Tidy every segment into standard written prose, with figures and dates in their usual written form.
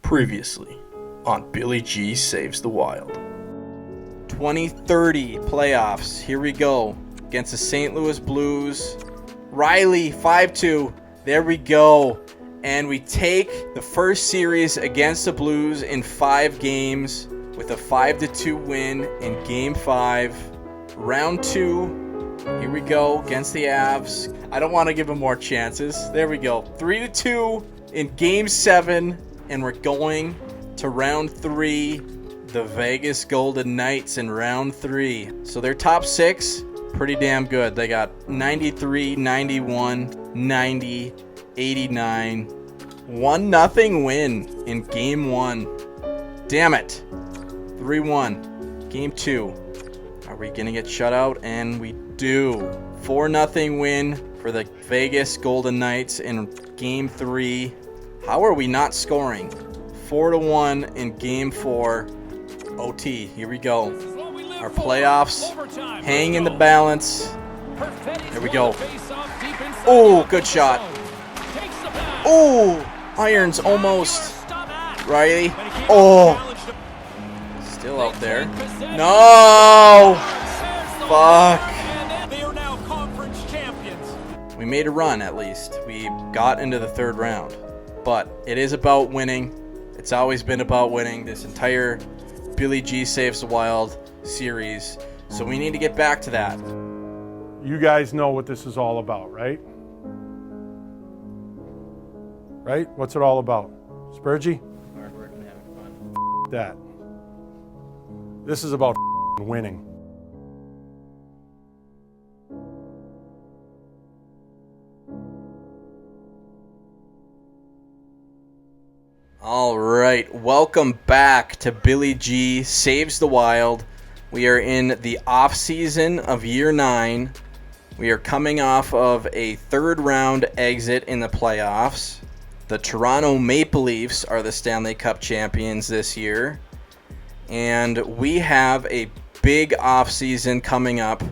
Previously on Billy G Saves the Wild. 2030 playoffs. Here we go. Against the St. Louis Blues. Riley, 5-2. There we go. And we take the first series against the Blues in 5 games with a 5-2 win in Game 5. Round 2. Here we go against the Avs. I don't want to give them more chances. There we go. 3-2 in Game 7. And we're going to round 3. The Vegas Golden Knights in round 3. So their top 6, pretty damn good. They got 93, 91, 90, 89. 1-0 win in Game 1. Damn it. 3-1. Game 2. Are we going to get shut out? And we do. 4-0 win for the Vegas Golden Knights in Game 3. How are we not scoring? 4-1 in Game 4. OT. Here we go. Our playoffs hang in the balance. There we go. Oh, good shot. Oh, Irons almost. Riley. Oh. Still out there. No. Fuck. We made a run at least. We got into the 3rd round. But it is about winning. It's always been about winning this entire Billy G Saves the Wild series. So we need to get back to that. You guys know what this is all about, right? Right? What's it all about? Spurgey? Hard work and having fun. That. This is about winning. All right, welcome back to Billy G Saves the Wild. We are in the off season of year 9. We are coming off of a 3rd round exit in the playoffs. The Toronto Maple Leafs are the Stanley Cup champions this year. And we have a big off season coming up.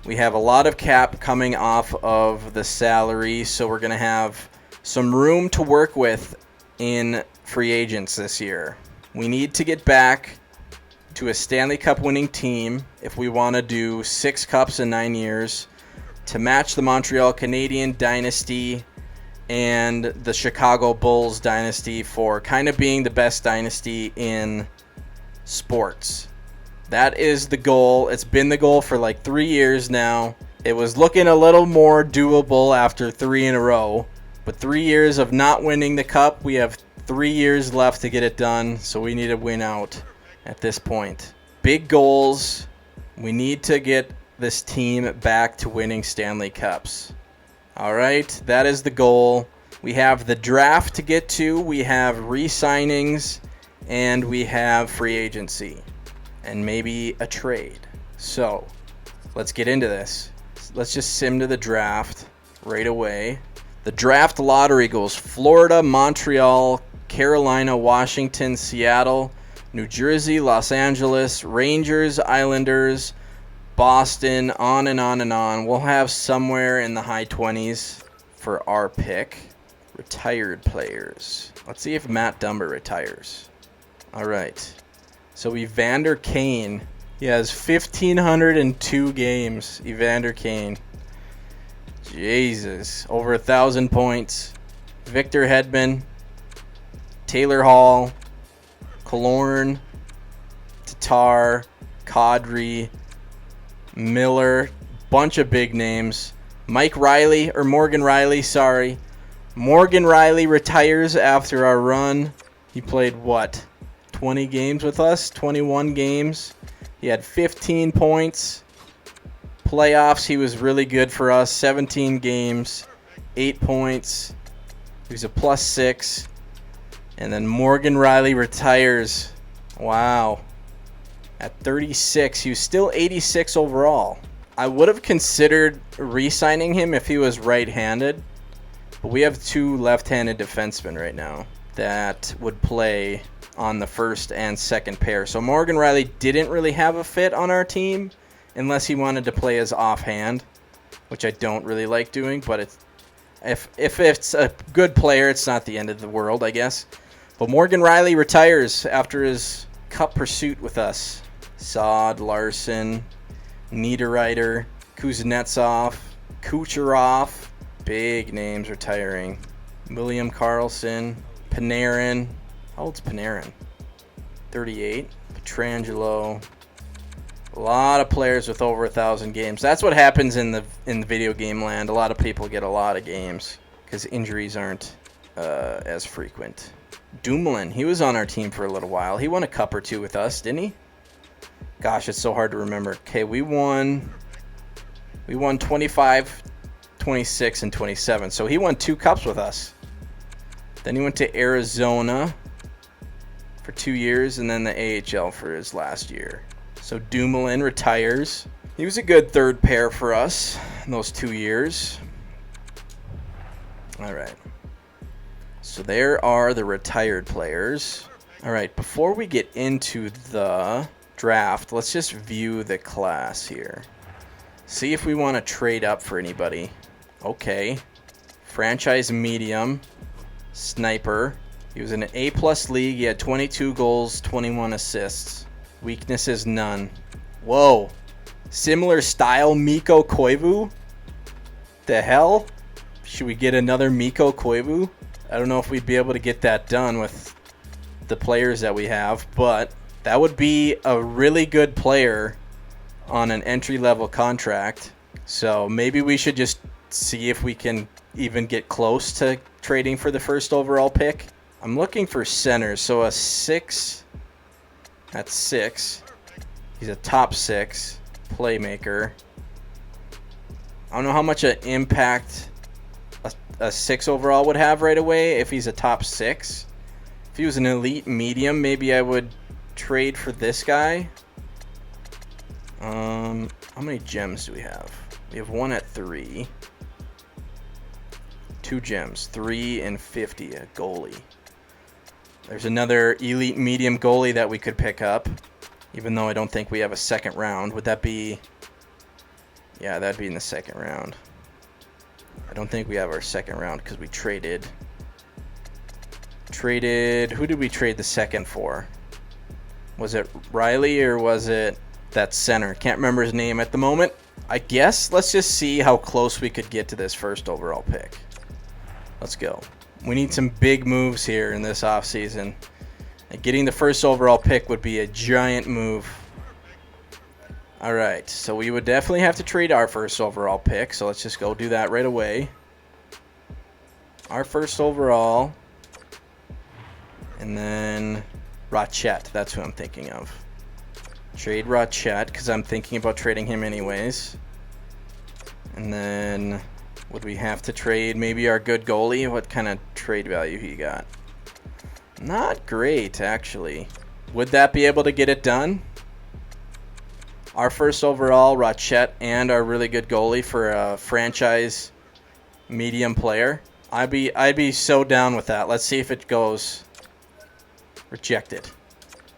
We have a lot of cap coming off of the salary, so we're going to have some room to work with in free agents this year. We need to get back to a Stanley Cup winning team if we want to do 6 cups in 9 years to match the Montreal Canadiens dynasty and the Chicago Bulls dynasty for kind of being the best dynasty in sports. That is the goal. It's been the goal for like 3 years now. It was looking a little more doable after 3 in a row. But 3 years of not winning the cup, we have 3 years left to get it done, so we need to win out at this point. Big goals. We need to get this team back to winning Stanley Cups. All right, that is the goal. We have the draft to get to. We have re-signings, and we have free agency, and maybe a trade. So let's get into this. Let's just sim to the draft right away. The draft lottery goes Florida, Montreal, Carolina, Washington, Seattle, New Jersey, Los Angeles, Rangers, Islanders, Boston, on and on and on. We'll have somewhere in the high 20s for our pick. Retired players. Let's see if Matt Dumba retires. All right. So Evander Kane. He has 1,502 games. Evander Kane. Jesus, over 1,000 points. Victor Hedman, Taylor Hall, Killorn, Tatar, Kadri, Miller, bunch of big names. Morgan Riley, sorry. Morgan Riley retires after our run. He played, 20 games with us? 21 games. He had 15 points. Playoffs, he was really good for us. 17 games, 8 points. He was a +6. And then Morgan Riley retires. Wow. At 36, he was still 86 overall. I would have considered re-signing him if he was right-handed. But we have 2 left-handed defensemen right now that would play on the first and second pair. So Morgan Riley didn't really have a fit on our team, unless he wanted to play as offhand, which I don't really like doing, but if it's a good player, it's not the end of the world, I guess. But Morgan Riley retires after his cup pursuit with us. Saad, Larson, Niederreiter, Kuznetsov, Kucherov. Big names retiring. William Karlsson, Panarin. How old's Panarin? 38. Petrangelo. A lot of players with over 1,000 games. That's what happens in the video game land. A lot of people get a lot of games because injuries aren't as frequent. Dumoulin, he was on our team for a little while. He won a cup or two with us, didn't he? Gosh, it's so hard to remember. Okay, we won 25, 26, and 27. So he won 2 cups with us. Then he went to Arizona for 2 years, and then the AHL for his last year. So Dumoulin retires. He was a good third pair for us in those 2 years. All right. So there are the retired players. All right, before we get into the draft, let's just view the class here. See if we want to trade up for anybody. Okay. Franchise medium. Sniper. He was in an A+ league. He had 22 goals, 21 assists. Weaknesses, none. Whoa. Similar style Mikko Koivu? The hell? Should we get another Mikko Koivu? I don't know if we'd be able to get that done with the players that we have, but that would be a really good player on an entry-level contract. So maybe we should just see if we can even get close to trading for the first overall pick. I'm looking for centers, so a 6... That's 6. He's a top 6 playmaker. I don't know how much an impact a 6 overall would have right away if he's a top 6. If he was an elite medium, maybe I would trade for this guy. How many gems do we have? We have 1 at 3. 2 gems, 3 and 50, a goalie. There's another elite medium goalie that we could pick up, even though I don't think we have a second round. Would that be... Yeah, that'd be in the second round. I don't think we have our second round because we traded... Who did we trade the second for? Was it Riley or was it that center? Can't remember his name at the moment. I guess let's just see how close we could get to this first overall pick. Let's go. We need some big moves here in this offseason. And getting the first overall pick would be a giant move. All right, so we would definitely have to trade our first overall pick. So let's just go do that right away. Our first overall. And then Rachet, that's who I'm thinking of. Trade Rachet, because I'm thinking about trading him anyways. And then... would we have to trade maybe our good goalie? What kind of trade value he got? Not great, actually. Would that be able to get it done? Our first overall, Rachet, and our really good goalie for a franchise medium player. I'd be so down with that. Let's see if it goes. Rejected.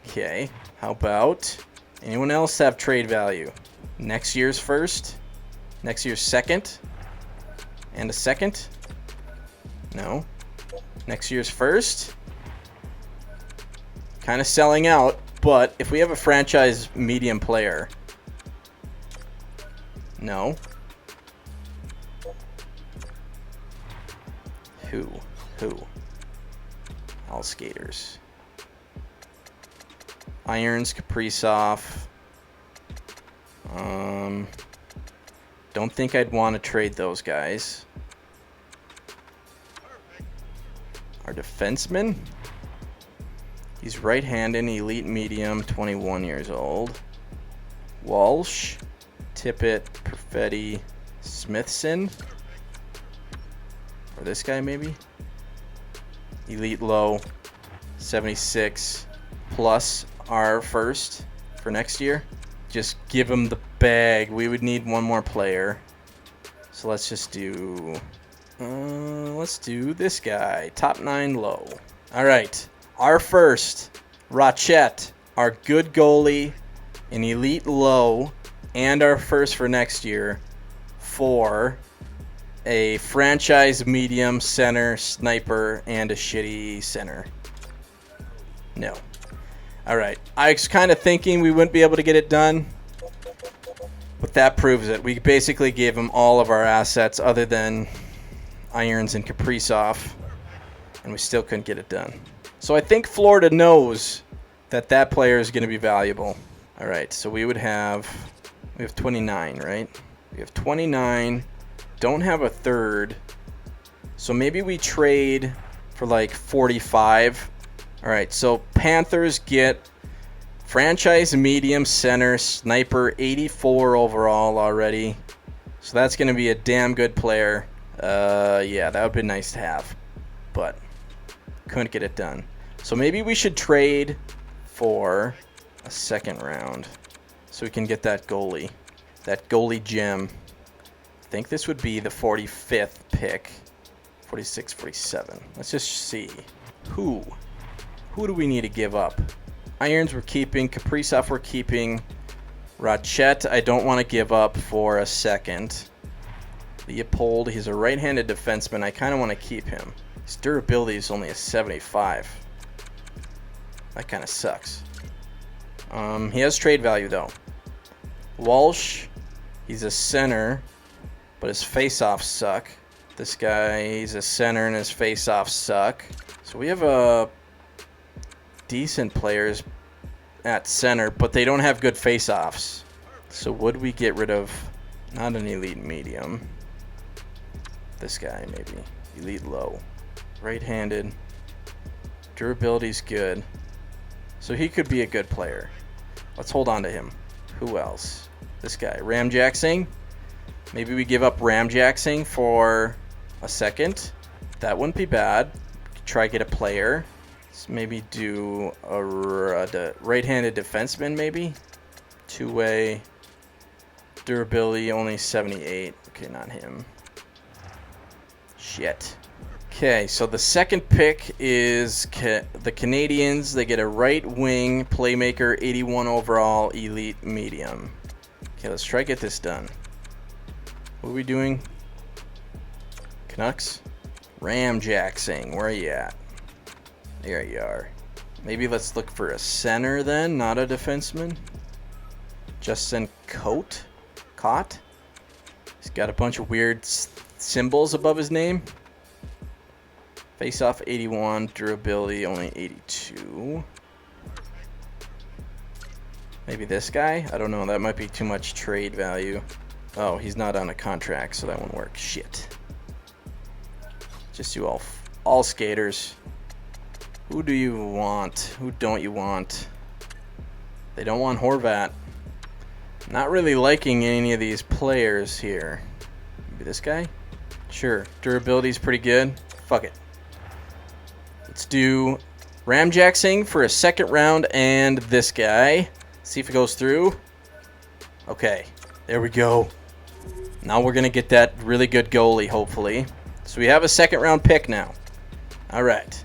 Okay. How about anyone else have trade value? Next year's first? Next year's second? And a second? No. Next year's first? Kind of selling out, but if we have a franchise medium player... No. Who? All skaters. Irons, Kaprizov. Don't think I'd want to trade those guys. Our defenseman. He's right-handed, elite medium, 21 years old. Walsh, Tippett, Perfetti, Smithson. Or this guy maybe. Elite low, 76 plus our first for next year. Just give him the bag. We would need one more player. So let's just do... let's do this guy. Top 9 low. All right. Our first, Rachet, our good goalie, an elite low, and our first for next year for a franchise medium center, sniper, and a shitty center. No. All right. I was kind of thinking we wouldn't be able to get it done, but that proves it. We basically gave him all of our assets other than Irons and Kaprizov, and we still couldn't get it done. So I think Florida knows that that player is going to be valuable. All right, so we have 29, right? We have 29, don't have a third, so maybe we trade for like 45. All right, so Panthers get franchise medium center sniper, 84 overall already. So that's going to be a damn good player. Yeah, that would be nice to have, but couldn't get it done. So maybe we should trade for a second round so we can get that goalie gem. I think this would be the 45th pick. 46, 47. Let's just see. Who do we need to give up? Irons we're keeping. Kaprizov we're keeping. Rachet I don't want to give up for a second. Leopold, he's a right-handed defenseman. I kind of want to keep him. His durability is only a 75. That kind of sucks. He has trade value, though. Walsh, he's a center, but his face-offs suck. This guy, he's a center, and his face-offs suck. So we have decent players at center, but they don't have good face-offs. So would we get rid of, not an elite medium, this guy maybe, elite low, right-handed, durability's good, so he could be a good player. Let's hold on to him. Who else? This guy, Ramjack Singh. Maybe we give up Ramjack Singh for a second. That wouldn't be bad. Try get a player. Let's maybe do a right-handed defenseman maybe. Two-way, durability only 78. Okay, not him. Shit. Okay, so the second pick is the Canadians. They get a right wing playmaker, 81 overall, elite medium. Okay, let's try to get this done. What are we doing? Canucks? Ramjack Singh, where are you at? There you are. Maybe let's look for a center then, not a defenseman. Justin Cott? He's got a bunch of weird symbols above his name. Face-off 81, durability only 82. Maybe this guy? I don't know, that might be too much trade value. Oh, he's not on a contract, so that won't work. Shit. Just do all skaters. Who do you want? Who don't you want? They don't want Horvat. Not really liking any of these players here. Maybe this guy? Sure. Durability's pretty good. Fuck it. Let's do Ramjack Singh for a second round and this guy. See if it goes through. Okay. There we go. Now we're going to get that really good goalie, hopefully. So we have a second round pick now. All right.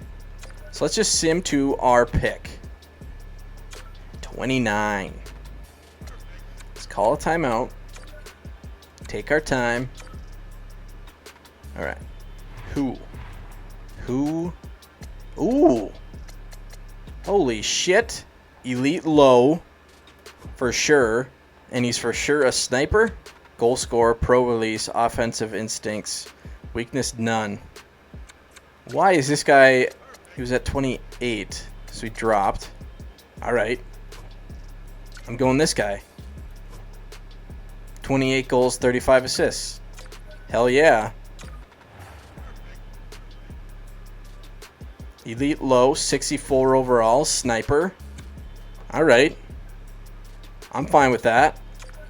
So let's just sim to our pick. 29. Let's call a timeout. Take our time. All right. Who? Ooh. Holy shit. Elite low. For sure. And he's for sure a sniper. Goal scorer, pro release, offensive instincts. Weakness none. Why is this guy... He was at 28, so he dropped. All right. I'm going this guy. 28 goals, 35 assists. Hell yeah. Elite low, 64 overall, sniper. All right. I'm fine with that.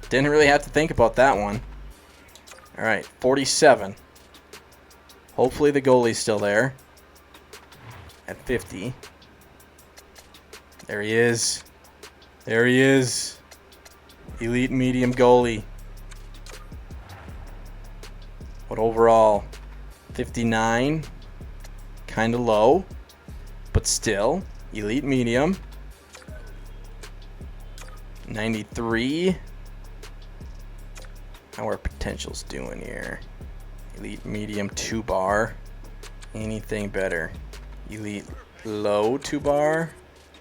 Didn't really have to think about that one. All right, 47. Hopefully the goalie's still there. At 50. There he is. There he is. Elite medium goalie. What overall? 59. Kind of low. But still. Elite medium. 93. How are potentials doing here? Elite medium 2-bar. Anything better? Elite low 2-bar.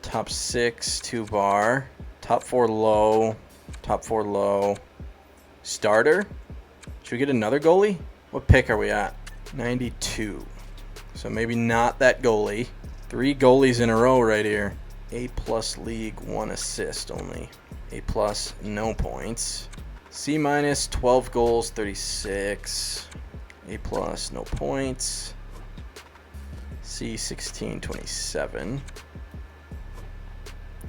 Top 6, 2 bar. Top 4 low. Top 4 low. Starter? Should we get another goalie? What pick are we at? 92. So maybe not that goalie. 3 goalies in a row right here. A+ league, 1 assist only. A+, no points. C-, 12 goals, 36. A+, no points. C, 16, 27.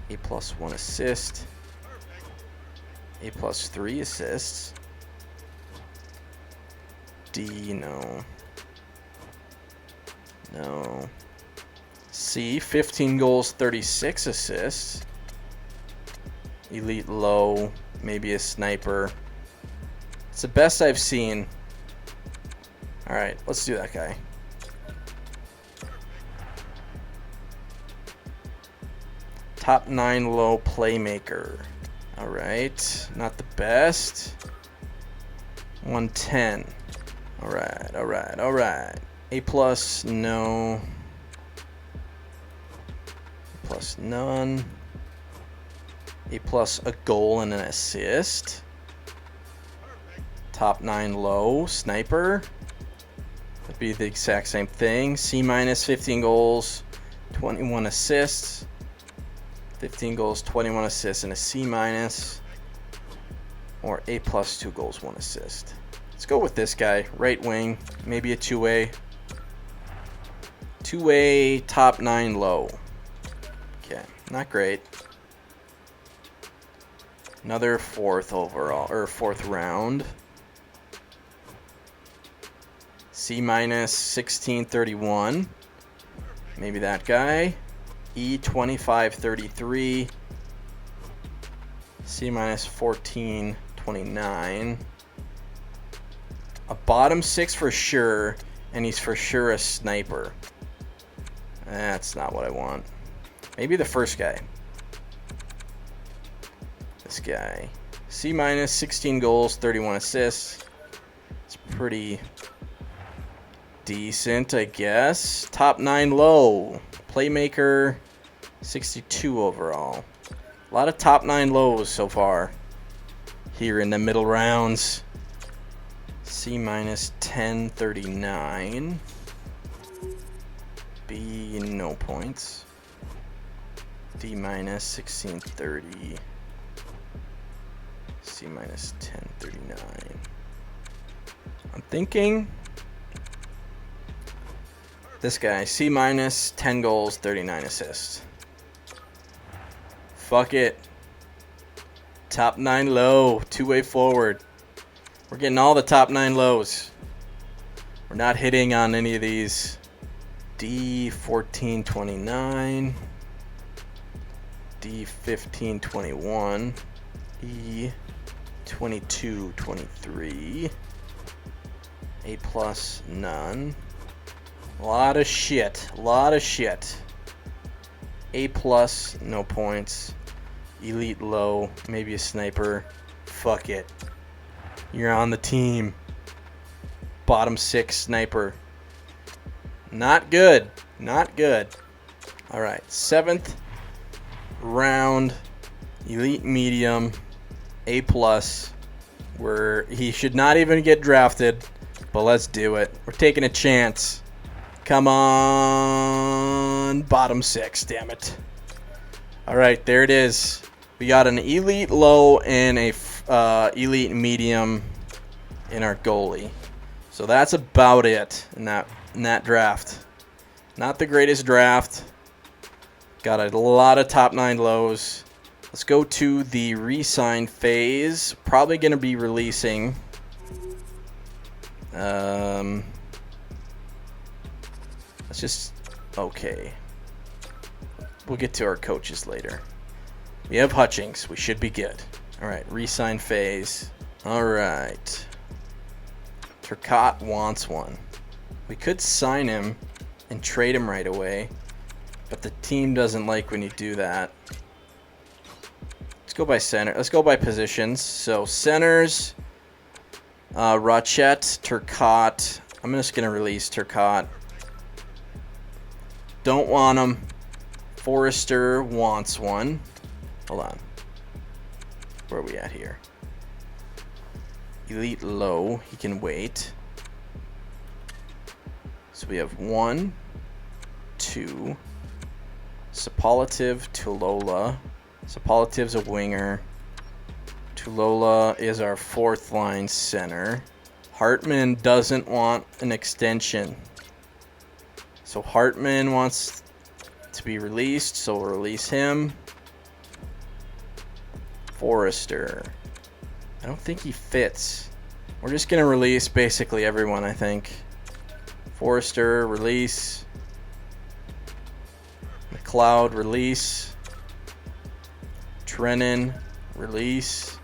A+, 1 assist. A+, 3 assists. D, no. No. C, 15 goals, 36 assists. Elite low, maybe a sniper. It's the best I've seen. Alright, let's do that guy. Top 9 low playmaker. Alright, not the best. 110. Alright. A+, no. A+, none. A+, a goal and an assist. Top 9 low, sniper. That'd be the exact same thing. C-, 15 goals, 21 assists. 15 goals, 21 assists, and a C-. Or A+, 2 goals, 1 assist. Let's go with this guy, right wing, maybe a 2A. 2A, top 9 low. Okay, not great. Another 4th overall, or 4th round. C-, 1631. Maybe that guy. E, 2533. C-, 1429. A bottom 6 for sure, and he's for sure a sniper. That's not what I want. Maybe the first guy. This guy. C-, 16 goals, 31 assists. It's pretty decent, I guess. Top 9 low. Playmaker, 62 overall. A lot of top 9 lows so far here in the middle rounds. C-, 1039. B, no points. D-, 1630. C-, 1039. I'm thinking this guy, C-, 10 goals, 39 assists. Fuck it. Top 9 low, 2-way forward. We're getting all the top 9 lows. We're not hitting on any of these. D, 1429. D, 1521. E, 2223. A+, none. A lot of shit. A+, no points. Elite low, maybe a sniper. Fuck it. You're on the team. Bottom 6 sniper. Not good. Alright, 7th round. Elite medium. A+. Where he should not even get drafted. But let's do it. We're taking a chance. Come on. Bottom 6, damn it. Alright, there it is. We got an elite low and a elite medium in our goalie. So that's about it in that draft. Not the greatest draft. Got a lot of top 9 lows. Let's go to the re-sign phase. Probably going to be releasing. Let's just... Okay. We'll get to our coaches later. We have Hutchings. We should be good. Alright, re-sign phase. Alright. Turcotte wants one. We could sign him and trade him right away, but the team doesn't like when you do that. Let's go by center. Let's go by positions. So centers, Rochette, Turcotte. I'm just going to release Turcotte. Don't want him. Forrester wants one. Hold on. Where are we at here? Elite low. He can wait. So we have 1, 2. Superlative, Tulola. Superlative's a winger. Tulola is our fourth line center. Hartman doesn't want an extension. So Hartman wants to be released, so we'll release him. Forrester. I don't think he fits. We're just going to release basically everyone, I think. Forrester, release. McLeod, release. Trennan, release.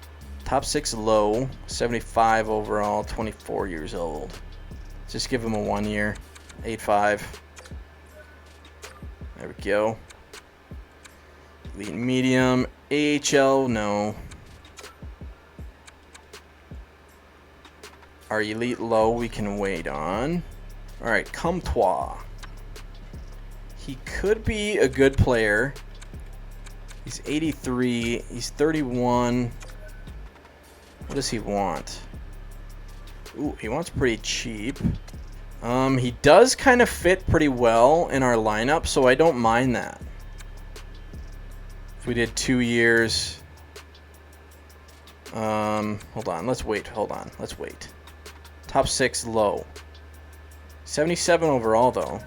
Top 6 low, 75 overall, 24 years old. Just give him a 1 year. 8-5. There we go. Elite medium. AHL, no. Our elite low we can wait on. Alright, Comtois. He could be a good player. He's 83. He's 31. What does he want? Ooh, he wants pretty cheap. He does kind of fit pretty well in our lineup, so I don't mind that. If we did 2 years. Hold on. Let's wait. Top 6 low. 77 overall, though.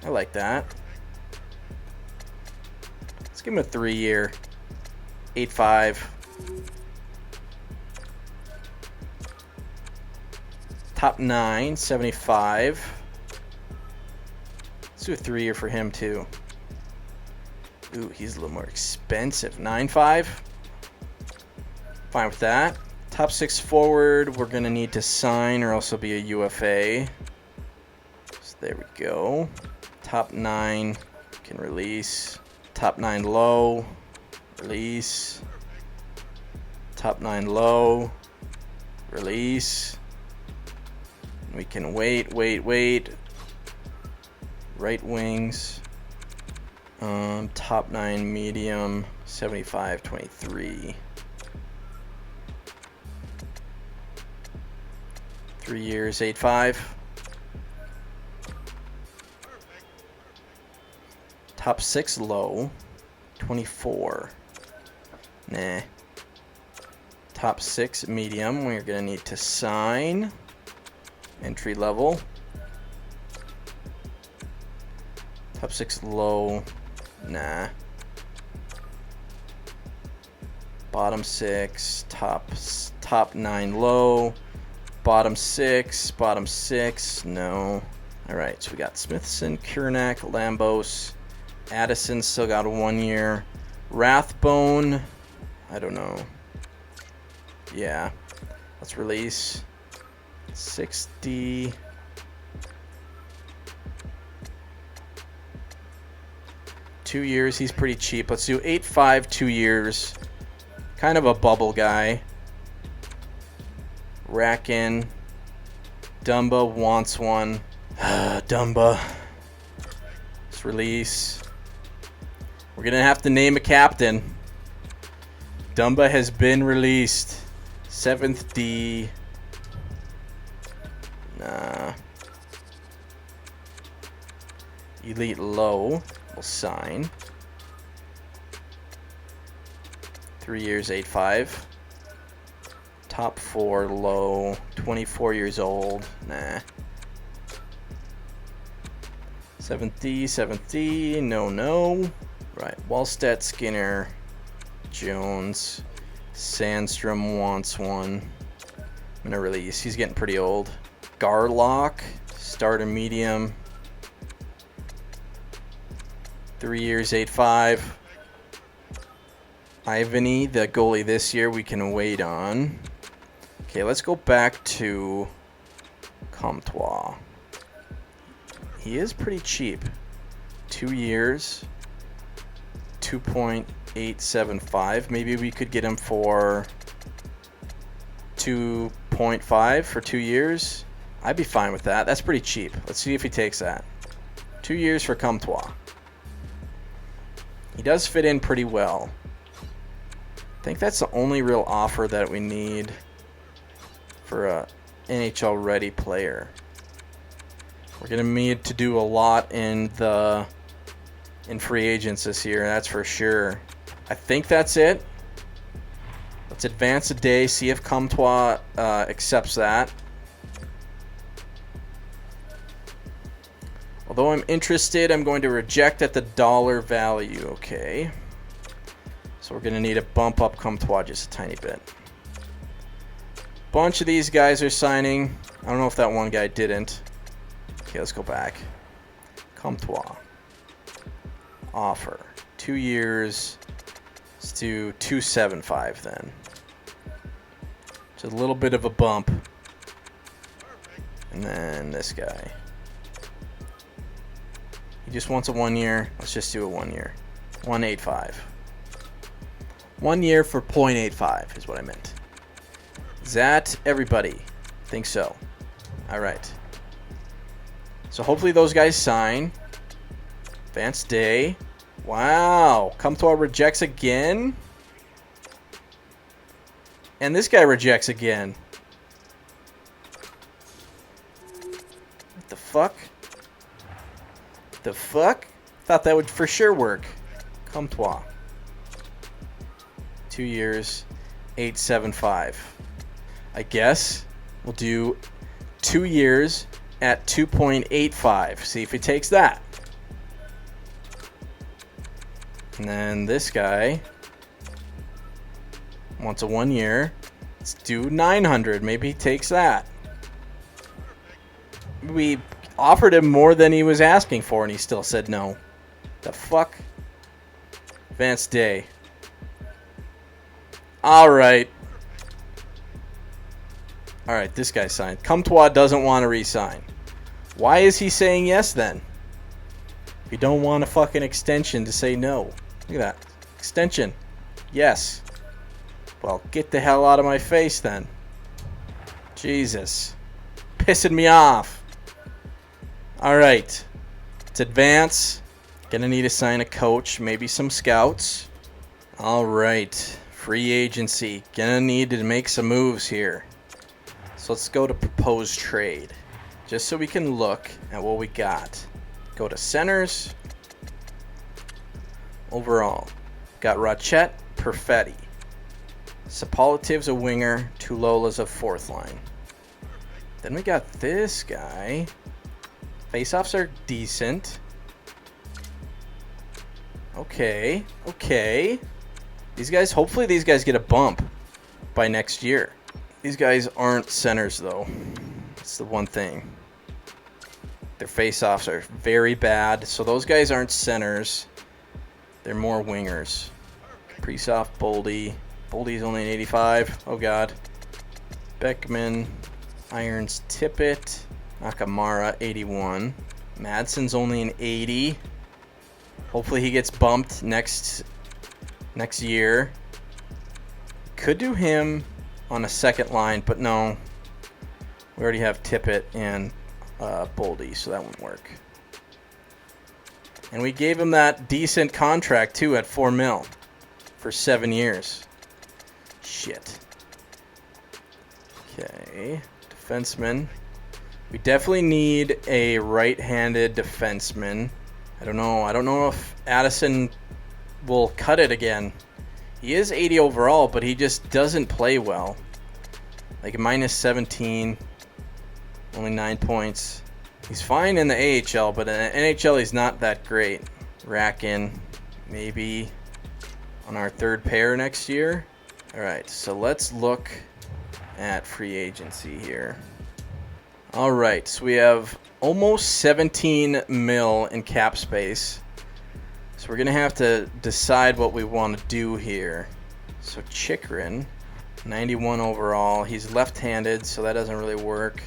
I like that. Let's give him a 3 year. 8-5. Top 9, 75. Let's do a 3 year for him, too. Ooh, he's a little more expensive. 9-5. Fine with that. Top 6 forward, we're going to need to sign or else he'll be a UFA. So there we go. Top 9 can release. Top 9 low. Release. Top 9 low. Release. We can wait. Right wings. Top 9 medium. 75-23. 3 years, 8-5. Top 6 low. 24. Nah. Top 6 medium. We're going to need to sign. Entry level. Top 6 low. Nah. Bottom 6. Top 9 low. Bottom 6. No. Alright, so we got Smithson, Kiernak, Lambos. Addison still got a 1 year. Rathbone. I don't know. Yeah. Let's release. 60. Two years, he's pretty cheap. Let's do 8-5, 2 years. Kind of a bubble guy. Rack in. Dumba wants one. Dumba. Let's release. We're going to have to name a captain. Dumba has been released. 7th D. Nah. Elite low. We'll sign. 3 years, 8-5. Top 4 low. 24 years old. Nah. 7th D. No. Right. Wallstedt, Skinner, Jones. Sandstrom wants one. I'm going to release. He's getting pretty old. Garlock, starter medium. 3 years, 8-5. Ivany, the goalie this year, we can wait on. Okay, let's go back to Comtois. He is pretty cheap. 2 years, 2.875. Maybe we could get him for 2.5 for 2 years. I'd be fine with that. That's pretty cheap. Let's see if he takes that. 2 years for Comtois. He does fit in pretty well. I think that's the only real offer that we need for a NHL ready player. We're going to need to do a lot in free agents this year, that's for sure. I think that's it. Let's advance a day, see if Comtois accepts that. Although I'm interested, I'm going to reject at the dollar value. Okay. So we're going to need to bump up Comtois just a tiny bit. Bunch of these guys are signing. I don't know if that one guy didn't. Okay, let's go back. Comtois. Offer. 2 years. Let's do 275 then. Just a little bit of a bump. And then this guy. He just wants a 1 year. Let's just do a 1 year. 185. 1 year for 0.85 is what I meant. Is that everybody? Think so. All right. So hopefully those guys sign. Advanced day. Wow. Comtois rejects again. And this guy rejects again. What the fuck? The fuck? Thought that would for sure work. Comtois. 2 years. 875. I guess we'll do 2 years at 2.85. See if he takes that. And then this guy wants a 1 year. Let's do 900. Maybe he takes that. We offered him more than he was asking for, and he still said no. The fuck? Advanced day. All right. All right, this guy signed. Comtois doesn't want to re-sign. Why is he saying yes then? If you don't want a fucking extension, to say no. Look at that. Extension. Yes. Well, get the hell out of my face then. Jesus. Pissing me off. All right. Let's advance. Gonna need to sign a coach, maybe some scouts. All right. Free agency. Gonna need to make some moves here. So let's go to proposed trade. Just so we can look at what we got. Go to centers. Overall. Got Rachet, Perfetti. Sapolitiv's a winger. Tulola's a fourth line. Then we got this guy. Faceoffs are decent. Okay. These guys, hopefully these guys get a bump by next year. These guys aren't centers though. That's the one thing. Their faceoffs are very bad. So those guys aren't centers. They're more wingers. Kaprizov, Boldy. Boldy's only an 85. Oh god. Beckman. Irons, Tippett. Nakamura, 81. Madsen's only an 80. Hopefully he gets bumped next year. Could do him on a second line, but no. We already have Tippett and Boldy, so that won't work. And we gave him that decent contract, too, at $4 million for 7 years. Shit. Okay. Defenseman. We definitely need a right-handed defenseman. I don't know if Addison will cut it again. He is 80 overall, but he just doesn't play well. Like minus 17, only 9 points. He's fine in the AHL, but in the NHL he's not that great. Rakin, maybe on our third pair next year. All right, so let's look at free agency here. All right, so we have almost 17 mil in cap space. So we're going to have to decide what we want to do here. So Chychrun, 91 overall. He's left-handed, so that doesn't really work.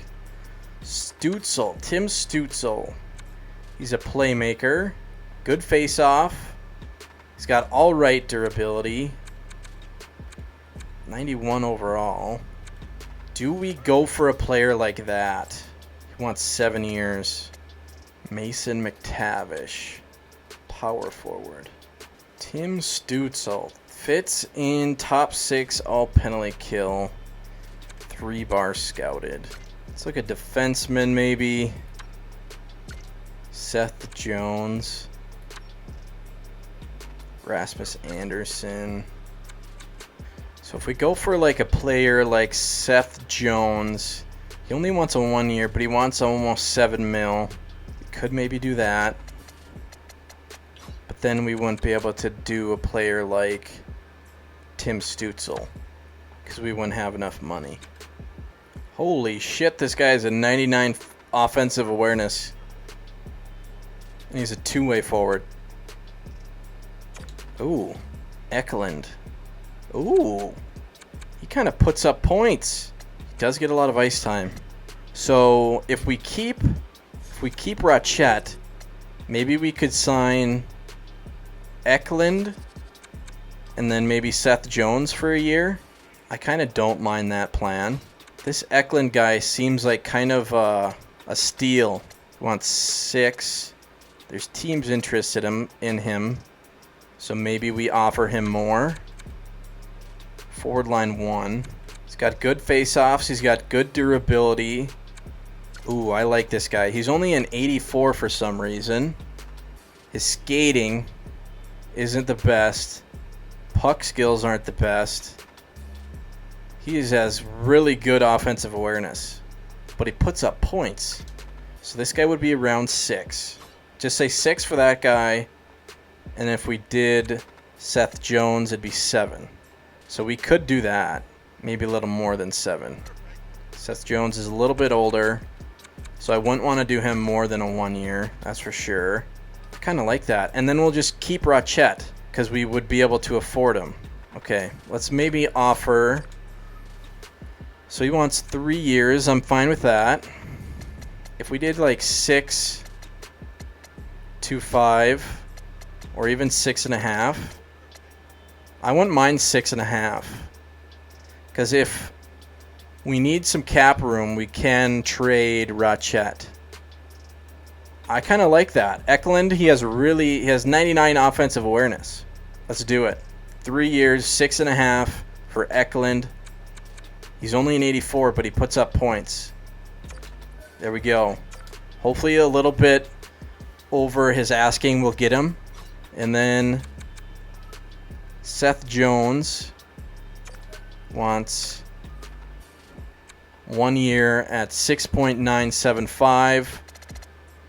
Stützle, Tim Stützle. He's a playmaker. Good face-off. He's got all right durability. 91 overall. Do we go for a player like that? He wants 7 years. Mason McTavish. Power forward. Tim Stutzel fits in top 6 all penalty kill. 3-bar scouted. Let's look at defenseman maybe. Seth Jones. Rasmus Anderson. So if we go for like a player like Seth Jones, he only wants a 1 year, but he wants almost $7 million. We could maybe do that. But then we wouldn't be able to do a player like Tim Stutzel because we wouldn't have enough money. Holy shit, this guy has a 99 offensive awareness. And he's a two-way forward. Ooh, Hedlund. Ooh, he kind of puts up points. He does get a lot of ice time. So if we keep Rachet, maybe we could sign Hedlund and then maybe Seth Jones for a year. I kind of don't mind that plan. This Hedlund guy seems like kind of a steal. He wants 6. There's teams interested in him. So maybe we offer him more. Forward line 1. He's got good face-offs. He's got good durability. Ooh, I like this guy. He's only an 84 for some reason. His skating isn't the best. Puck skills aren't the best. He has really good offensive awareness. But he puts up points. So this guy would be around 6. Just say 6 for that guy. And if we did Seth Jones, it'd be 7. So we could do that. Maybe a little more than 7. Seth Jones is a little bit older. So I wouldn't want to do him more than a 1 year. That's for sure. I kind of like that. And then we'll just keep Rachet because we would be able to afford him. Okay, let's maybe offer... So he wants 3 years. I'm fine with that. If we did like 6 to 5 or even 6.5, I wouldn't mind 6.5. Because if we need some cap room, we can trade Rachet. I kind of like that. Hedlund, he has 99 offensive awareness. Let's do it. 3 years, 6.5 for Hedlund. He's only an 84, but he puts up points. There we go. Hopefully a little bit over his asking will get him. And then Seth Jones wants 1 year at 6.975.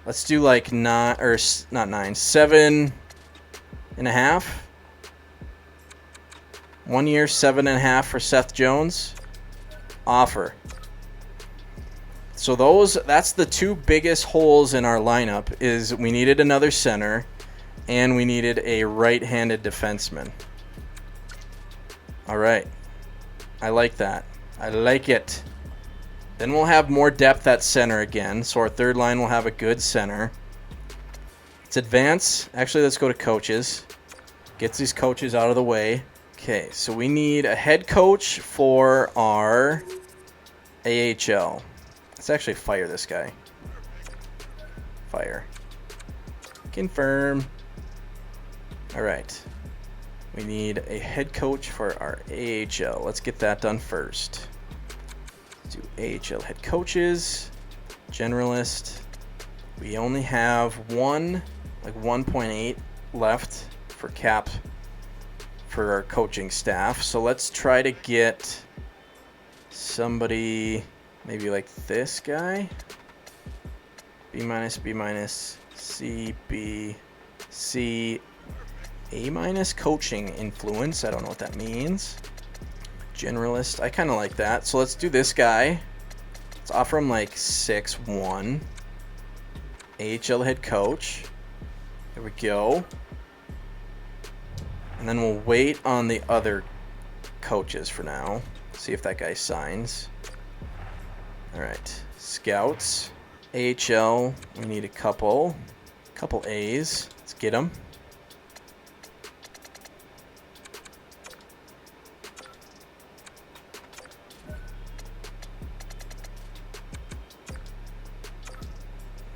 Let's do like 7.5. 1 year, 7.5 for Seth Jones. Offer. So that's the 2 biggest holes in our lineup is we needed another center and we needed a right-handed defenseman. All right. I like that. I like it. Then we'll have more depth at center again. So our third line will have a good center. Let's advance. Actually, let's go to coaches. Gets these coaches out of the way. Okay, so we need a head coach for our AHL. Let's actually fire this guy. Fire. Confirm. All right. We need a head coach for our AHL. Let's get that done first. Let's do AHL head coaches. Generalist. We only have 1.8 left for cap for our coaching staff. So let's try to get somebody maybe like this guy. B-, B-, C, B, C, A- coaching influence. I don't know what that means. Generalist. I kind of like that. So let's do this guy. Let's offer him like 6-1. AHL head coach. There we go. And then we'll wait on the other coaches for now. See if that guy signs. All right. Scouts. AHL. We need a couple A's. Let's get them.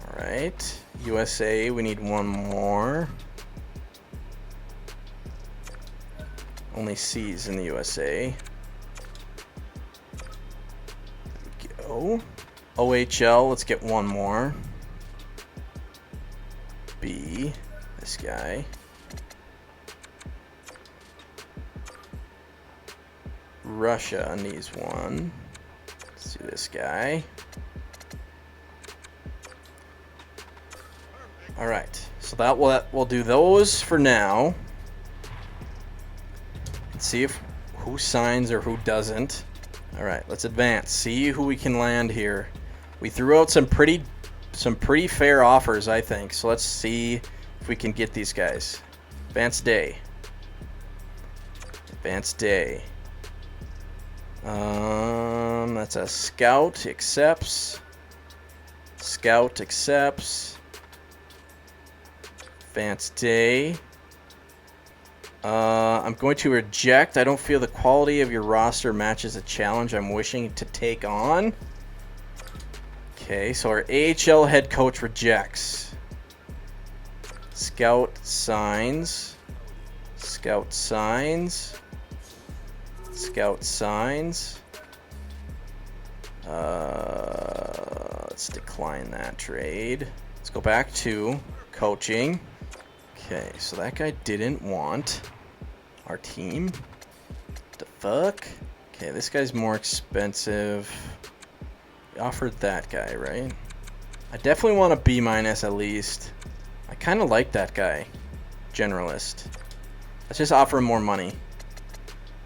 All right. USA. We need one more. Only C's in the USA. There we go. OHL, let's get one more. B, this guy. Russia needs one. Let's do this guy. All right, so that we'll do those for now. And see if who signs or who doesn't. All right, let's advance. See who we can land here. We threw out some pretty fair offers, I think. So let's see if we can get these guys. Advanced day. Advanced day. That's a scout. Accepts. Scout accepts. Advanced day. I'm going to reject. I don't feel the quality of your roster matches the challenge I'm wishing to take on. Okay, so our AHL head coach rejects. Scout signs. Scout signs. Scout signs. Let's decline that trade. Let's go back to coaching. Okay, so that guy didn't want our team. What the fuck? Okay, this guy's more expensive. We offered that guy, right? I definitely want a B- at least. I kind of like that guy. Generalist. Let's just offer him more money.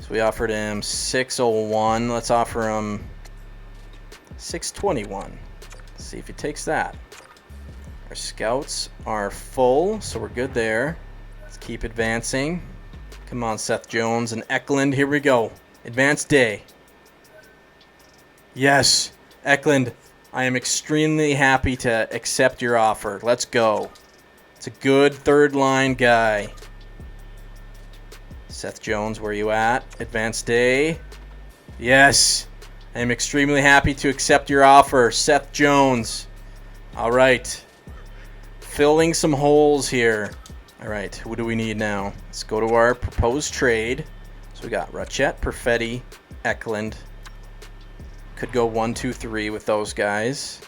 So we offered him 601. Let's offer him 621. Let's see if he takes that. Our scouts are full, so we're good there. Let's keep advancing. Come on, Seth Jones and Eklund. Here we go. Advanced day. Yes, Eklund, I am extremely happy to accept your offer. Let's go. It's a good third line guy. Seth Jones, where you at? Advanced day. Yes, I am extremely happy to accept your offer, Seth Jones. All right. Filling some holes here. All right, who do we need now? Let's go to our proposed trade. So we got Rachet, Perfetti, Eklund. Could go 1, 2, 3 with those guys.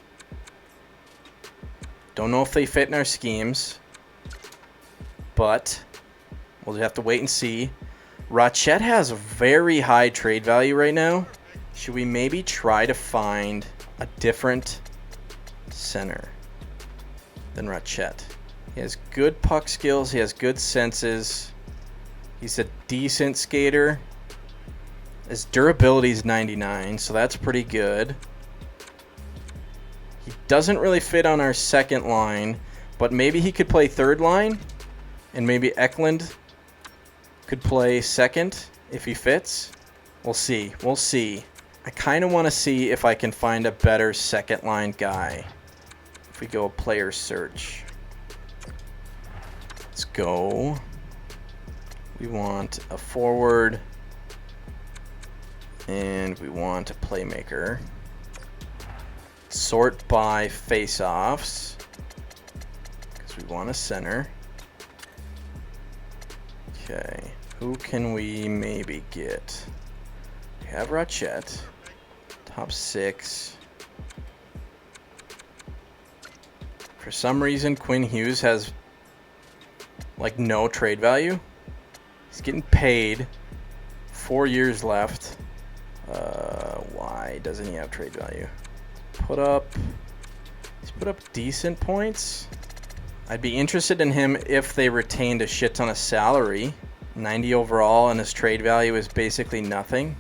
Don't know if they fit in our schemes, but we'll have to wait and see. Rachet has a very high trade value right now. Should we maybe try to find a different center than Rachet? He has good puck skills. He has good senses. He's a decent skater. His durability is 99, so that's pretty good. He doesn't really fit on our second line, but maybe he could play third line, and maybe Eklund could play second if he fits. We'll see. We'll see. I kind of want to see if I can find a better second line guy. If we go player search. Let's go. We want a forward. And we want a playmaker. Sort by face-offs. Because we want a center. Okay. Who can we maybe get? We have Rachet. Top 6. For some reason, Quinn Hughes has like no trade value. He's getting paid. 4 years left. Why doesn't he have trade value? He's put up decent points. I'd be interested in him if they retained a shit ton of salary. 90 overall, and his trade value is basically nothing.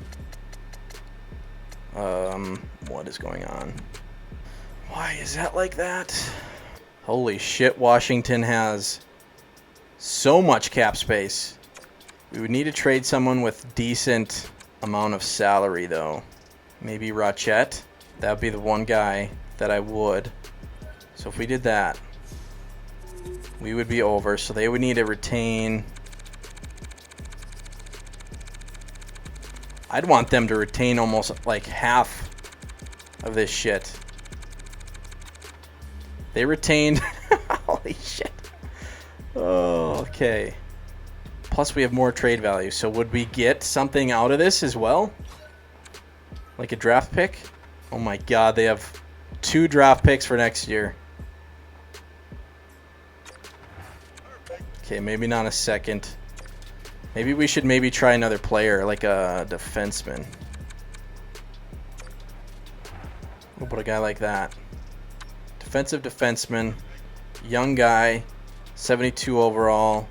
What is going on? Why is that like that? Holy shit, Washington has so much cap space. We would need to trade someone with decent amount of salary, though. Maybe Rachet. That would be the one guy that I would. So if we did that, we would be over. So they would need to retain. I'd want them to retain almost like half of this shit. They retained. Holy shit. Oh, okay. Plus, we have more trade value. So would we get something out of this as well? Like a draft pick? Oh my god, they have 2 draft picks for next year. Okay, maybe not a second. Maybe we should try another player, like a defenseman. What about a guy like that? Defensive defenseman, young guy, 72 overall,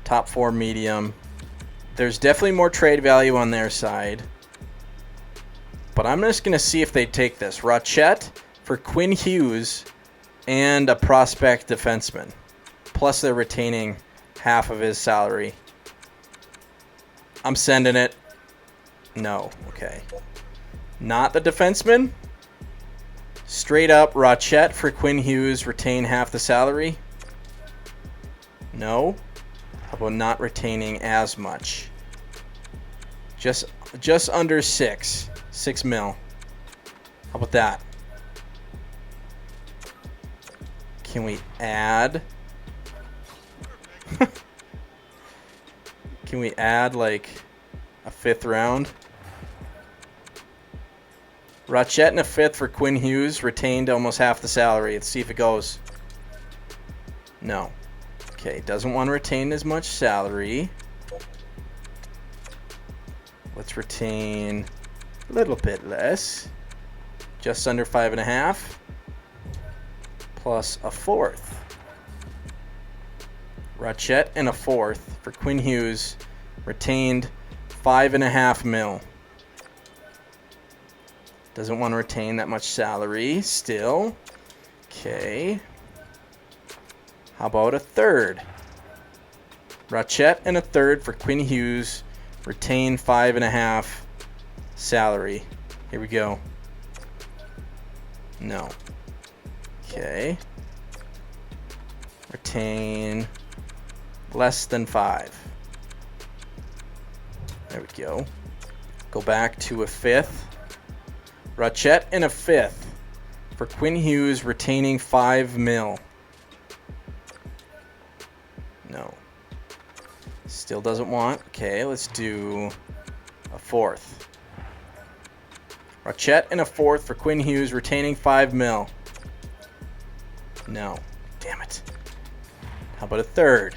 top 4 medium. There's definitely more trade value on their side. But I'm just going to see if they take this. Rochette for Quinn Hughes and a prospect defenseman. Plus they're retaining half of his salary. I'm sending it. No. Okay. Not the defenseman. Straight up Rochette for Quinn Hughes. Retain half the salary. No. How about not retaining as much? Just under 6. 6 mil. How about that? Can we add? Can we add like a 5th round? Rochette and a 5th for Quinn Hughes. Retained almost half the salary. Let's see if it goes. No. Okay, doesn't want to retain as much salary. Let's retain a little bit less. Just under 5.5. Plus a 4th. Rochette and a 4th for Quinn Hughes. Retained 5.5 mil. Doesn't want to retain that much salary still. Okay. How about a 3rd? Rochette and a 3rd for Quinn Hughes. Retain 5.5 salary. Here we go. No. Okay. Retain less than 5. There we go. Go back to a 5th. Rochette and a 5th for Quinn Hughes, retaining 5 mil. No. Still doesn't want. Okay, let's do a 4th. Rochette and a 4th for Quinn Hughes, retaining 5 mil. No. Damn it. How about a 3rd?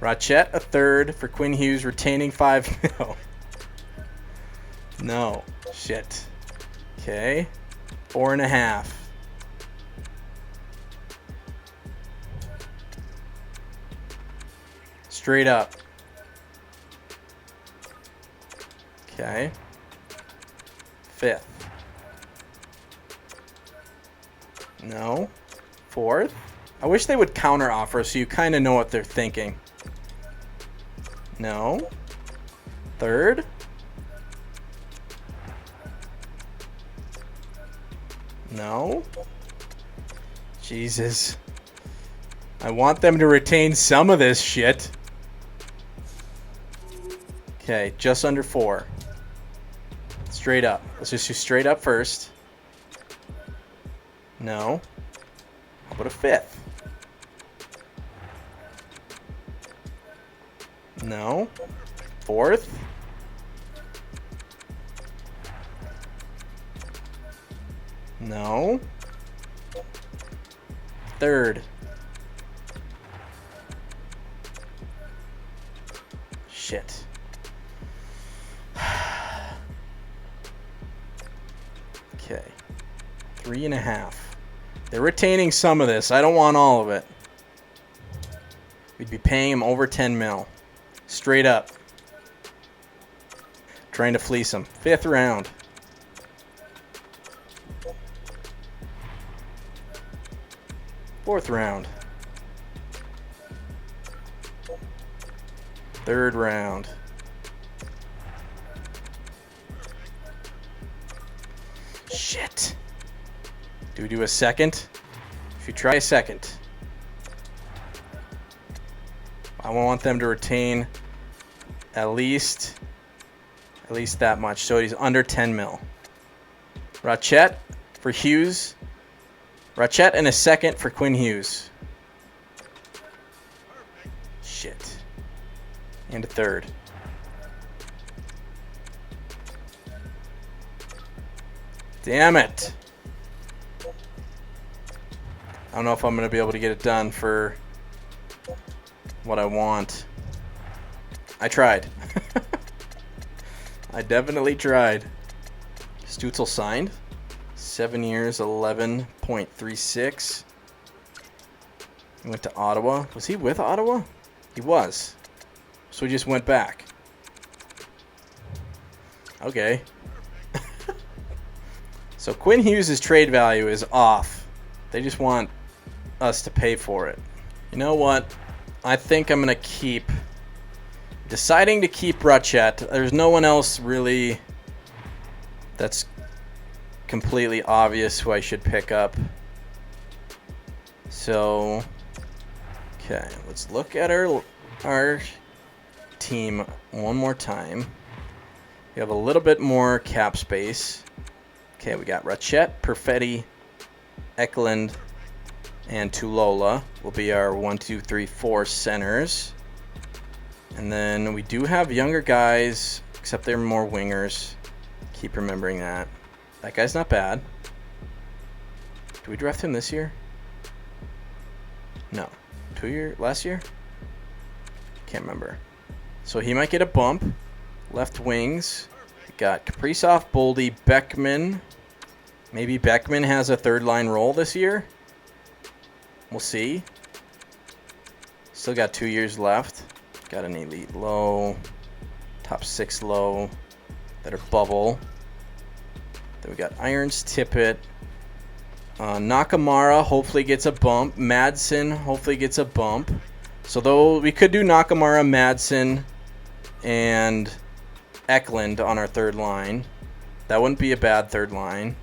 Rochette, a 3rd for Quinn Hughes, retaining 5 mil. No. Shit. Okay. 4.5. Straight up. Okay. 5th. No. 4th. I wish they would counter offer so you kind of know what they're thinking. No. 3rd. No. Jesus. I want them to retain some of this shit. Okay, just under 4. Straight up. Let's just do straight up first. No. How about a 5th? No. 4th? No. 3rd. Shit. Okay. 3.5. They're retaining some of this. I don't want all of it. We'd be paying him over 10 mil. Straight up. Trying to fleece him. 5th round. Fourth round. 3rd round. Shit. Do we do a second? If you try a second. I want them to retain at least that much. So he's under 10 mil. Rochette for Hughes. Rochette and a 2nd for Quinn Hughes. Shit. And a third. Damn it. I don't know if I'm going to be able to get it done for what I want. I tried. I definitely tried. Stutzel signed. 7 years, 11.36. He went to Ottawa. Was he with Ottawa? He was. So he just went back. Okay. So Quinn Hughes' trade value is off. They just want us to pay for it. You know what? I think I'm going to deciding to keep Rutschett. There's no one else really that's completely obvious who I should pick up. So, okay, let's look at our team one more time. We have a little bit more cap space. Okay, we got Rutschett, Perfetti, Eklund, and Tulola will be our 1, 2, 3, 4 centers. And then we do have younger guys, except they're more wingers. Keep remembering that. That guy's not bad. Did we draft him this year? No. Last year? Can't remember. So he might get a bump. Left wings. We got Kaprizov, Boldy, Beckman. Maybe Beckman has a third line role this year. We'll see. Still got 2 years left. Got an elite low. Top 6 low that are bubble. Then we got Irons, Tippett. Nakamura hopefully gets a bump. Madsen hopefully gets a bump. So though we could do Nakamura, Madsen, and Eklund on our third line. That wouldn't be a bad third line.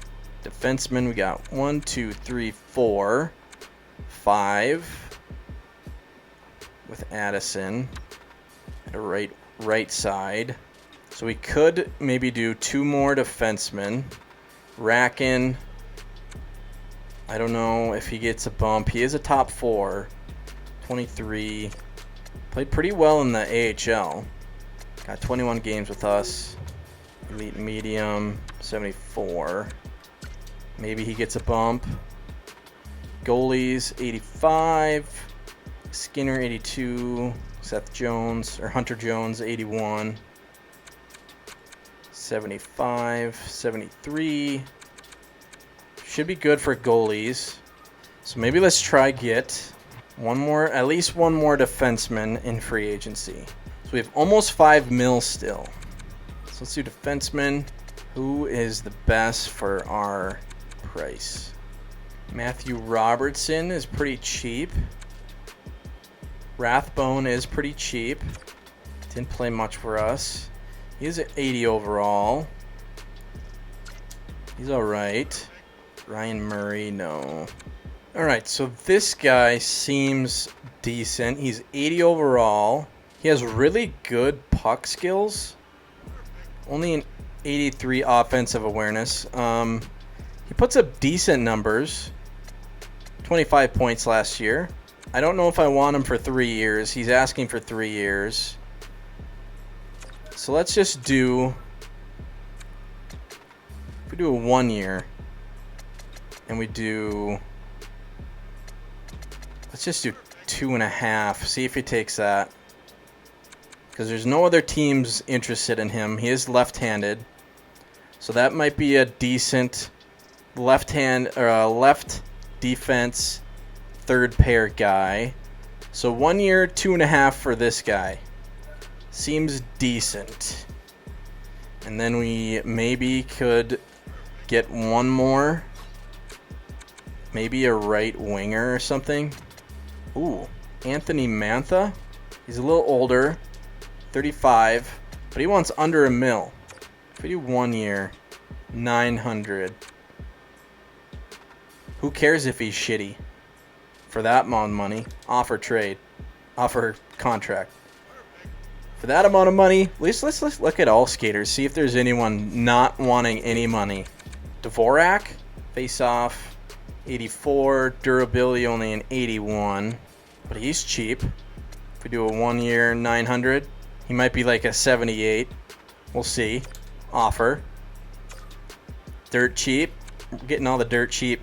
Defensemen, we got 1, 2, 3, 4, 5 with Addison at a right side. So we could maybe do 2 more defensemen. Racken, I don't know if he gets a bump. He is a top 4, 23. Played pretty well in the AHL. Got 21 games with us. Elite medium, 74. Maybe he gets a bump. Goalies, 85. Skinner, 82. Hunter Jones, 81. 75, 73. Should be good for goalies. So maybe let's try get at least one more defenseman in free agency. So we have almost $5 million still. So let's do defenseman. Who is the best for our price? Matthew Robertson is pretty cheap. Rathbone is pretty cheap. Didn't play much for us. He's at 80 overall. He's alright. Ryan Murray, no. Alright, so this guy seems decent. He's 80 overall. He has really good puck skills. Only an 83 offensive awareness. He puts up decent numbers. 25 points last year. I don't know if I want him for 3 years. He's asking for 3 years. So let's just do... If we do a 1 year, and we do... Let's just do 2.5. See if he takes that. Because there's no other teams interested in him. He is left-handed. So that might be a decent left defense third pair guy. So 1 year, 2.5 for this guy. Seems decent. And then we maybe could get one more. Maybe a right winger or something. Ooh, Anthony Mantha. He's a little older, 35, but he wants under $1 million. If we do 1 year, 900. Who cares if he's shitty? For that amount of money, offer contract. For that amount of money, let's look at all skaters. See if there's anyone not wanting any money. Dvorak, face-off, 84. Durability only an 81. But he's cheap. If we do a 1 year 900, he might be like a 78. We'll see. Offer. Dirt cheap. We're getting all the dirt cheap.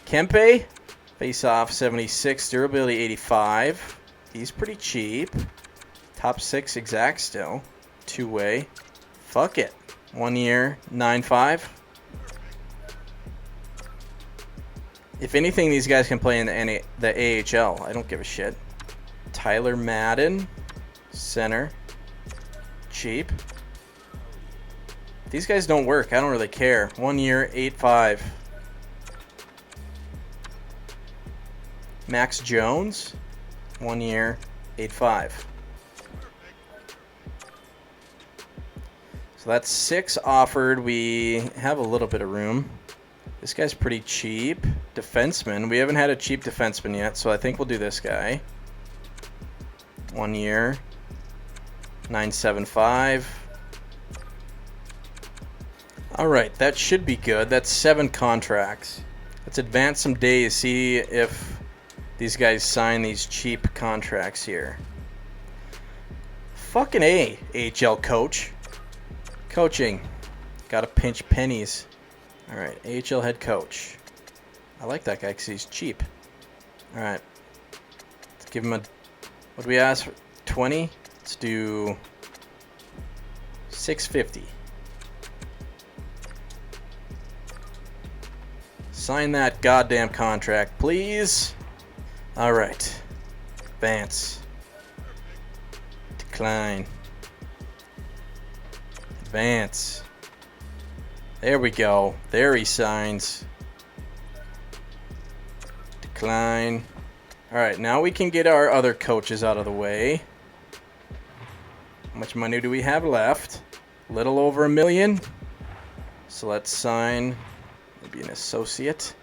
Kempe. Face off 76. Durability 85. He's pretty cheap. Top 6 exact still. 2-way. Fuck it. 1 year 9.5. If anything, these guys can play in the AHL. I don't give a shit. Tyler Madden. Center. Cheap. These guys don't work. I don't really care. 1 year 8.5. Max Jones. 1 year 8.5. So that's 6 offered. We have a little bit of room. This guy's pretty cheap. Defenseman. We haven't had a cheap defenseman yet, so I think we'll do this guy. 1 year 9.75. All right, that should be good. That's 7 contracts. Let's advance some days, see if these guys sign these cheap contracts here. Fucking A, AHL coach. Coaching. Gotta pinch pennies. All right, AHL head coach. I like that guy because he's cheap. All right. Let's give him a... What do we ask for? 20? Let's do... 650. Sign that goddamn contract, please. All right. Advance. Decline. Advance. There we go. There he signs. Decline. All right, now we can get our other coaches out of the way. How much money do we have left? A little over $1 million. So let's sign maybe an associate.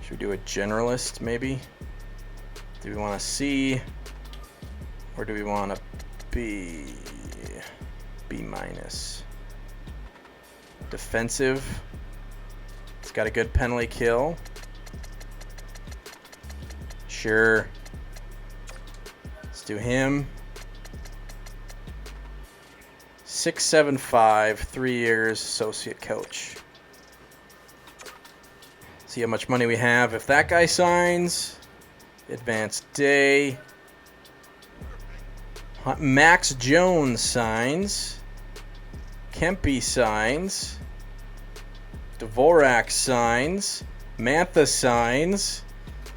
Should we do a generalist maybe? Do we want to C or do we want to B? B minus. Defensive. It's got a good penalty kill. Sure. Let's do him. 675, 3 years, associate coach. See how much money we have. If that guy signs, advanced day. Max Jones signs. Kempe signs. Dvorak signs. Mantha signs.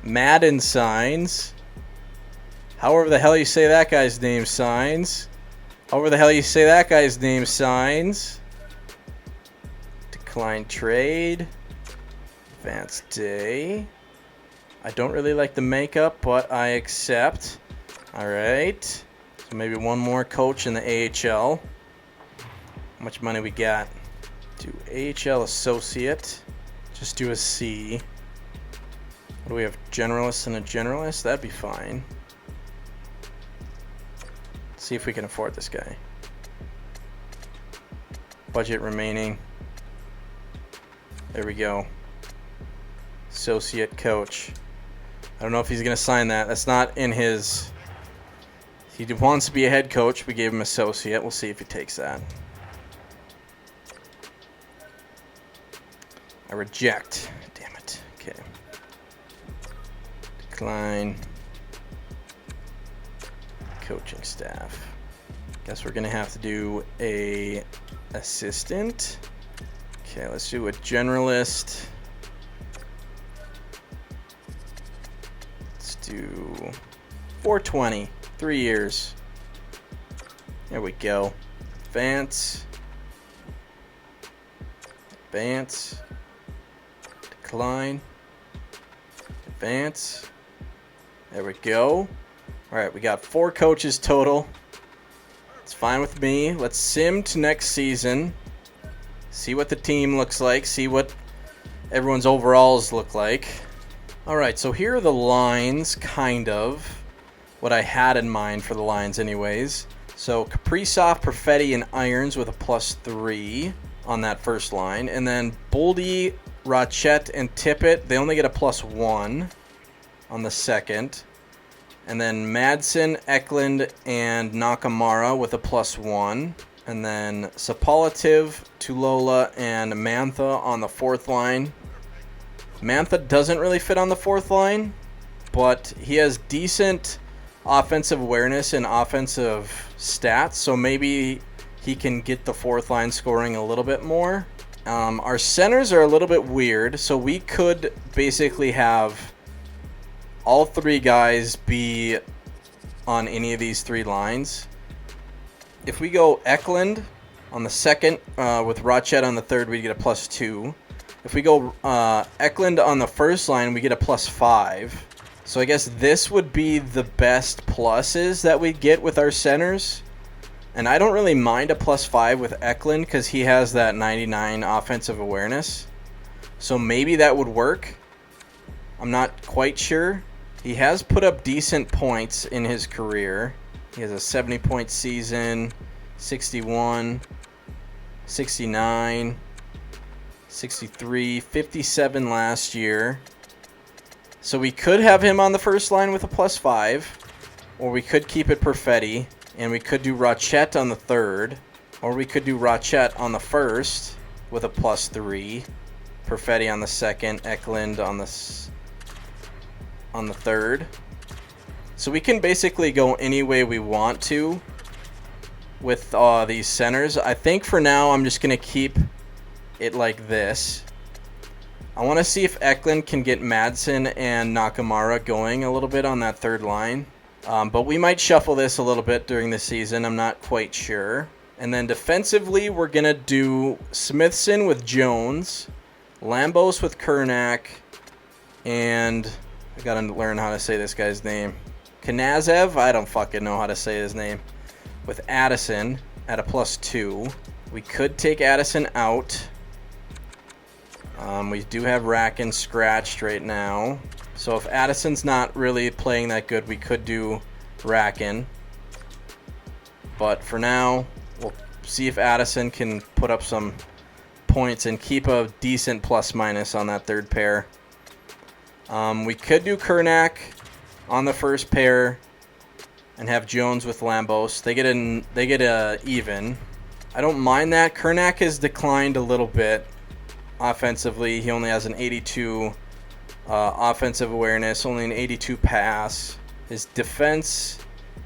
Madden signs. However the hell you say that guy's name signs. However the hell you say that guy's name signs. Decline trade. Advanced day. I don't really like the makeup, but I accept. Alright. So maybe one more coach in the AHL. How much money we got? Do AHL associate. Just do a C. What do we have? Generalist and a generalist? That'd be fine. Let's see if we can afford this guy. Budget remaining. There we go. Associate coach. I don't know if he's going to sign that. That's not in his... He wants to be a head coach. We gave him associate. We'll see if he takes that. I reject. Damn it. Okay. Decline. Coaching staff. Guess we're going to have to do a assistant. Okay, let's do a generalist. Let's do 420. 3 years. There we go. Advance. Advance. Decline. Advance. There we go. Alright, we got 4 coaches total. It's fine with me. Let's sim to next season. See what the team looks like. See what everyone's overalls look like. Alright, so here are the lines, kind of. What I had in mind for the lines anyways. So Kaprizov, Perfetti, and Irons with a +3 on that first line. And then Boldy, Rachette, and Tippett, they only get a +1 on the second. And then Madsen, Eklund, and Nakamura with a +1. And then Sapolitiv, Tulola, and Mantha on the fourth line. Mantha doesn't really fit on the fourth line, but he has decent offensive awareness and offensive stats, so maybe he can get the fourth line scoring a little bit more. Our centers are a little bit weird, so we could basically have all three guys be on any of these three lines. If we go Eklund on the second with Rachet on the third, we get a +2. If we go Eklund on the first line, we get a +5. So I guess this would be the best pluses that we get with our centers. And I don't really mind a +5 with Eklund because he has that 99 offensive awareness. So maybe that would work. I'm not quite sure. He has put up decent points in his career. He has a 70-point season, 61, 69, 63, 57 last year. So we could have him on the first line with a +5, or we could keep it Perfetti, and we could do Rachet on the third, or we could do Rachet on the first with a +3, Perfetti on the second, Eklund on the third. So we can basically go any way we want to with these centers. I think for now I'm just going to keep it like this. I want to see if Eklund can get Madsen and Nakamura going a little bit on that third line. But we might shuffle this a little bit during the season. I'm not quite sure. And then defensively, we're going to do Smithson with Jones, Lambos with Kernak, and I got to learn how to say this guy's name. Kanazev? I don't fucking know how to say his name. With Addison at a +2. We could take Addison out. We do have Racken scratched right now. So if Addison's not really playing that good, we could do Racken. But for now, we'll see if Addison can put up some points and keep a decent ± on that third pair. We could do Kernak on the first pair and have Jones with Lambos. They get a even. I don't mind that. Kernak has declined a little bit offensively. He only has an 82 offensive awareness, only an 82 pass. His defense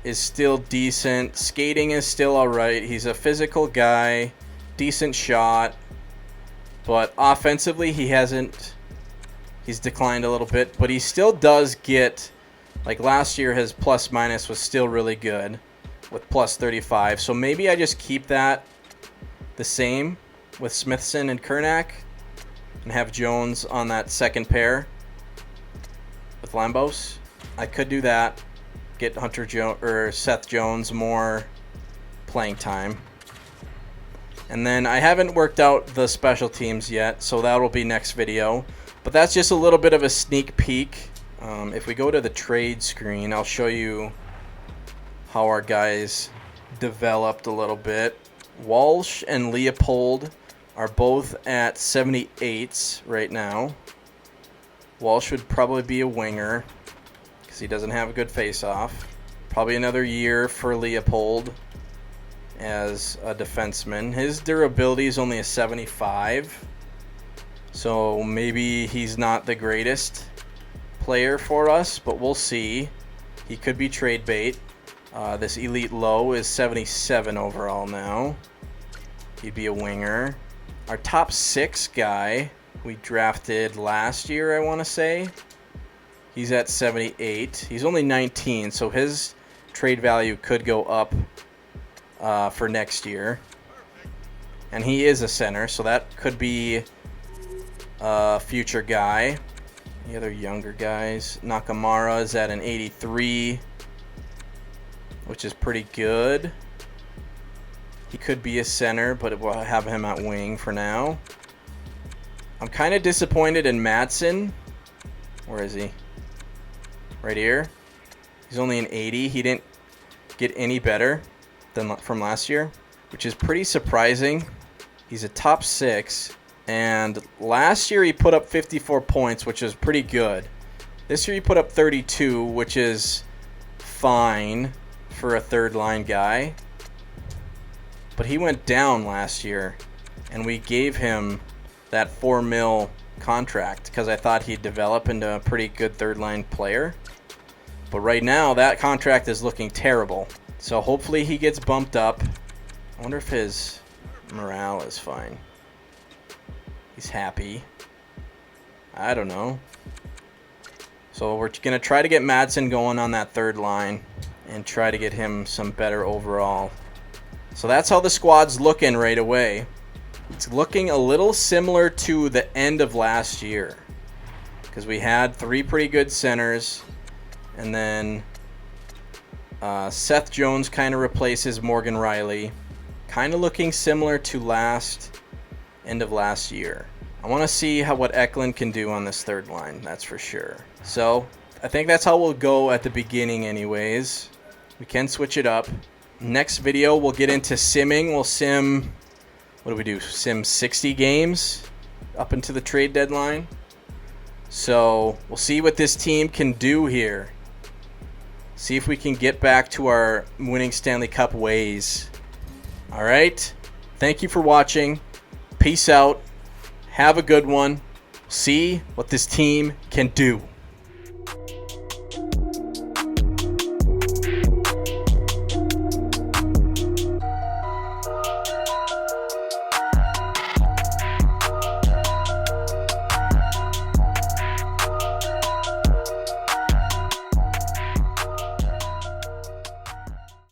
is still decent. Skating is still all right. He's a physical guy, decent shot, but offensively he's declined a little bit, but he still does get, like last year his ± was still really good with +35. So maybe I just keep that the same with Smithson and Kernak and have Jones on that second pair with Lambos. I could do that. Get Seth Jones more playing time. And then I haven't worked out the special teams yet, so that'll be next video. But that's just a little bit of a sneak peek. If we go to the trade screen, I'll show you how our guys developed a little bit. Walsh and Leopold are both at 78s right now. Walsh would probably be a winger because he doesn't have a good face-off. Probably another year for Leopold as a defenseman. His durability is only a 75, so maybe he's not the greatest player for us, but we'll see. He could be trade bait. This elite low is 77 overall now. He'd be a winger. Our top 6 guy we drafted last year, I want to say. He's at 78. He's only 19, so his trade value could go up for next year. And he is a center, so that could be a future guy. Any other younger guys? Nakamura is at an 83, which is pretty good. He could be a center, but we'll have him at wing for now. I'm kind of disappointed in Madsen. Where is he? Right here. He's only an 80. He didn't get any better than from last year, which is pretty surprising. He's a top 6, and last year he put up 54 points, which is pretty good. This year he put up 32, which is fine for a third line guy. But he went down last year, and we gave him that $4 million contract because I thought he'd develop into a pretty good third line player. But right now, that contract is looking terrible. So hopefully he gets bumped up. I wonder if his morale is fine. He's happy. I don't know. So we're going to try to get Madsen going on that third line and try to get him some better overall. So that's how the squad's looking right away. It's looking a little similar to the end of last year because we had 3 pretty good centers, and then Seth Jones kind of replaces Morgan Riley, kind of looking similar to end of last year. I want to see what Eklund can do on this third line, that's for sure. So I think that's how we'll go at the beginning anyways. We can switch it up. Next video, we'll get into simming. We'll sim, what do we do? Sim 60 games up into the trade deadline. So we'll see what this team can do here. See if we can get back to our winning Stanley Cup ways. All right. Thank you for watching. Peace out. Have a good one. See what this team can do.